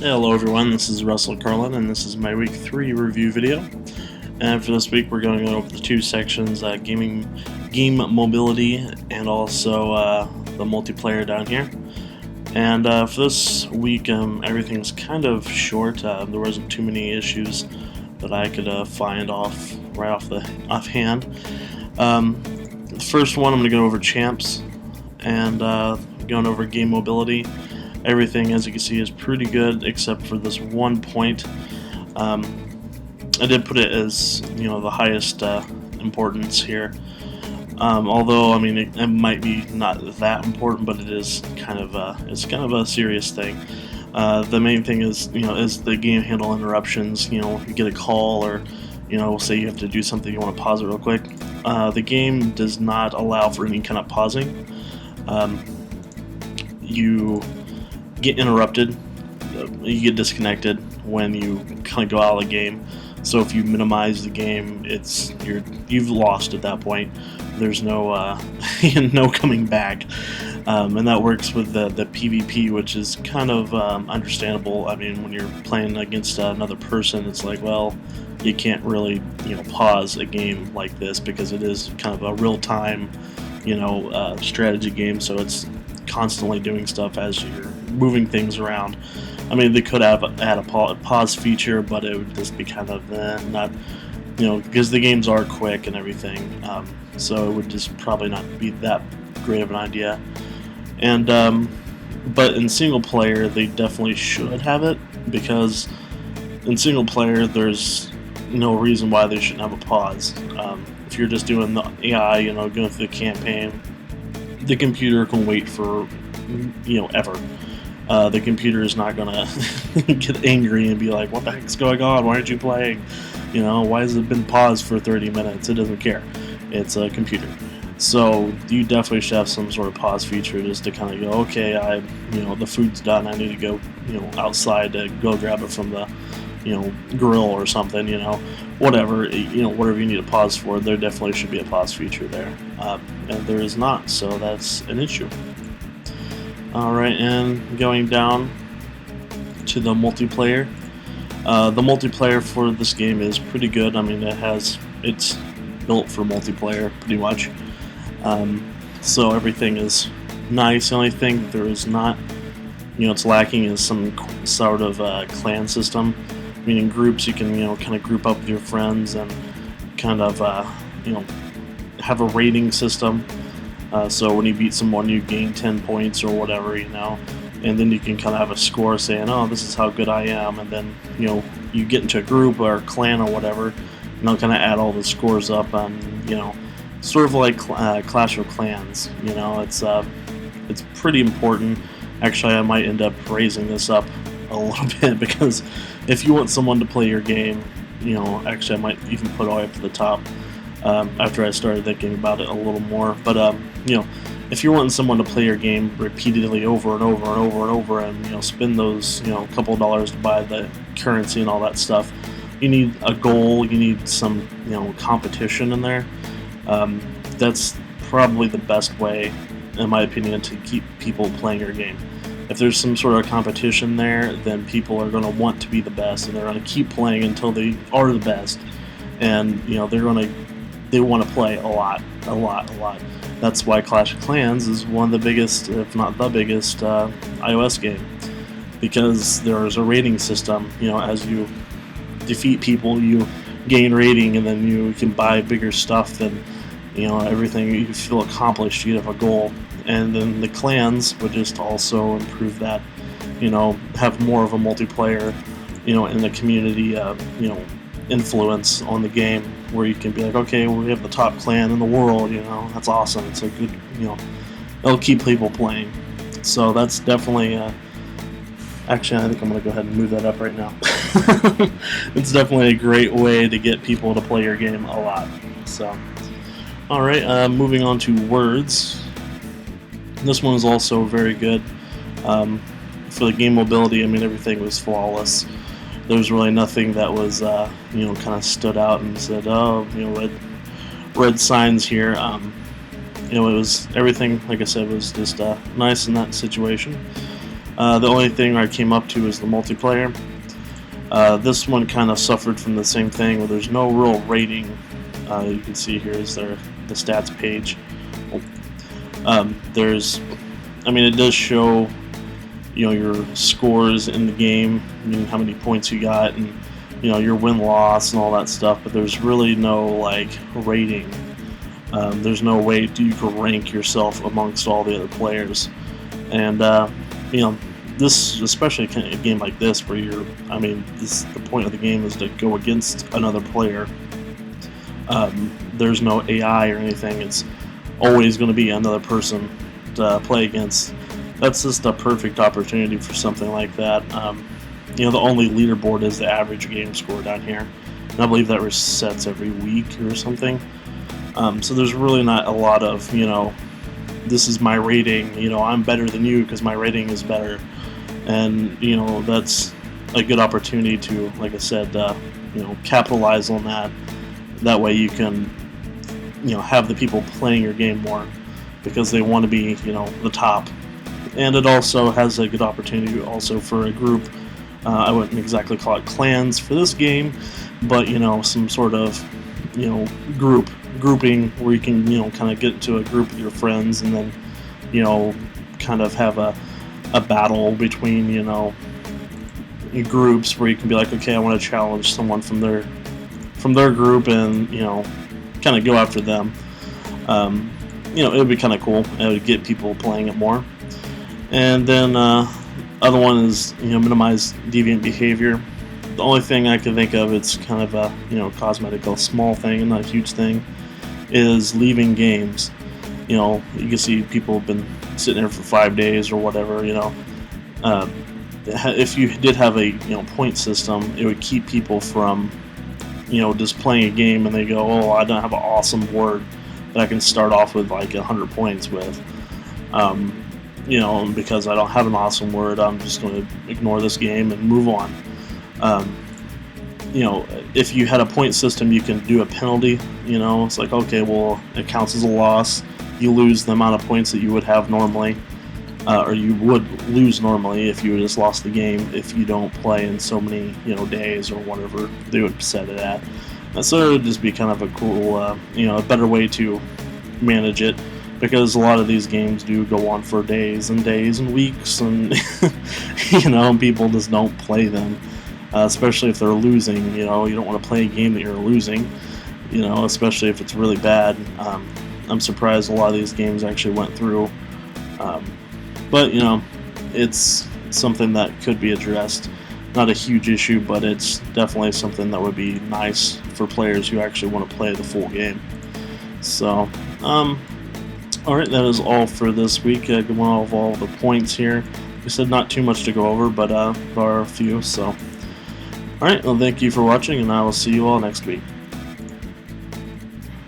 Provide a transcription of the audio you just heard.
Hello everyone, this is Russell Carlin, and this is my Week 3 review video. And for this week we're going over the two sections, game mobility and also the multiplayer down here. And for this week everything's kind of short. There wasn't too many issues that I could find offhand. The first one, I'm going to go over champs and going over game mobility. Everything, as you can see, is pretty good except for this one point. I did put it as, the highest importance here. Although, I mean, it might be not that important, but it is kind of a serious thing. The main thing is, is the game handle interruptions. You get a call, or say you have to do something, you want to pause it real quick. The game does not allow for any kind of pausing. You get interrupted, you get disconnected when you kind of go out of the game. So if you minimize the game, you've lost at that point. There's no no coming back, and that works with the PvP, which is kind of understandable. I mean, when you're playing against another person, it's like, well, you can't really pause a game like this because it is kind of a real-time strategy game, so it's constantly doing stuff as you're moving things around. I mean, they could add a pause feature, but it would just be kind of not, because the games are quick and everything, so it would just probably not be that great of an idea. And but in single player, they definitely should have it, because in single player, there's no reason why they shouldn't have a pause. If you're just doing the AI, going through the campaign, the computer can wait for ever. The computer is not gonna get angry and be like, what the heck's going on, why aren't you playing, why has it been paused for 30 minutes? It doesn't care. It's a computer. So you definitely should have some sort of pause feature, just to kind of go, okay, the food's done, I need to go outside to go grab it from the grill or something, whatever you need a pause for. There definitely should be a pause feature there, and there is not, so that's an issue. Alright, and going down to the multiplayer. The multiplayer for this game is pretty good. I mean, it's built for multiplayer pretty much, so everything is nice. The only thing that there is not, it's lacking, is some sort of clan system. I mean, in groups you can kind of group up with your friends and kind of have a rating system. So when you beat someone, you gain 10 points or whatever, and then you can kind of have a score saying, oh, this is how good I am, and then you get into a group or a clan or whatever, and they'll kind of add all the scores up on sort of like Clash of Clans. It's pretty important. Actually, I might end up raising this up a little bit, because if you want someone to play your game, actually I might even put it all the way up to the top after I started thinking about it a little more. But if you're wanting someone to play your game repeatedly over and over and over and over, and spend those couple of dollars to buy the currency and all that stuff, you need a goal, you need some competition in there. That's probably the best way, in my opinion, to keep people playing your game. If there's some sort of competition there, then people are going to want to be the best, and they're going to keep playing until they are the best. And they want to play a lot. That's why Clash of Clans is one of the biggest, if not the biggest, iOS game, because there's a rating system. As you defeat people, you gain rating, and then you can buy bigger stuff than everything. You feel accomplished. You have a goal. And then the clans would just also improve that, have more of a multiplayer, in the community, influence on the game, where you can be like, okay, well, we have the top clan in the world, that's awesome. It's a good, it'll keep people playing. So that's definitely, actually, I think I'm going to go ahead and move that up right now. It's definitely a great way to get people to play your game a lot. So, alright, moving on to words. This one is also very good. For the game mobility, I mean, everything was flawless. There was really nothing that was, kind of stood out and said, oh, red signs here. it was everything. Like I said, was just nice in that situation. The only thing I came up to is the multiplayer. This one kind of suffered from the same thing, where there's no real rating. You can see here is the stats page. It does show, your scores in the game, how many points you got, and your win-loss and all that stuff. But there's really no like rating. There's no way you can rank yourself amongst all the other players, and this, especially a game like this, where the point of the game is to go against another player. There's no AI or anything. It's always going to be another person to play against. That's just a perfect opportunity for something like that. The only leaderboard is the average game score down here, and I believe that resets every week or something. So there's really not a lot of, this is my rating, I'm better than you because my rating is better. And, that's a good opportunity to, like I said, capitalize on that. That way you can, have the people playing your game more because they want to be, the top. And it also has a good opportunity also for a group. I wouldn't exactly call it clans for this game, but, some sort of, grouping where you can, kind of get into a group with your friends and then, kind of have a battle between, groups where you can be like, okay, I want to challenge someone from their group and, kind of go after them. It would be kind of cool. It would get people playing it more. And then other one is, minimize deviant behavior. The only thing I can think of, it's kind of a, cosmetic, a small thing and not a huge thing, is leaving games. You can see people have been sitting there for 5 days or whatever. If you did have a point system, it would keep people from just playing a game and they go, oh, I don't have an awesome word that I can start off with like 100 points with. Because I don't have an awesome word, I'm just going to ignore this game and move on. If you had a point system, you can do a penalty. It's like, okay, well, it counts as a loss. You lose the amount of points that you would have normally, or you would lose normally if you just lost the game if you don't play in so many days or whatever they would set it at. And so it would just be kind of a cool, a better way to manage it, because a lot of these games do go on for days and days and weeks, and people just don't play them. Especially if they're losing, you don't want to play a game that you're losing, especially if it's really bad. I'm surprised a lot of these games actually went through, but it's something that could be addressed. Not a huge issue, but it's definitely something that would be nice for players who actually want to play the full game. So, alright, that is all for this week. I went over all the points here. Like I said, not too much to go over, but there are a few, so. Alright, well, thank you for watching, and I will see you all next week.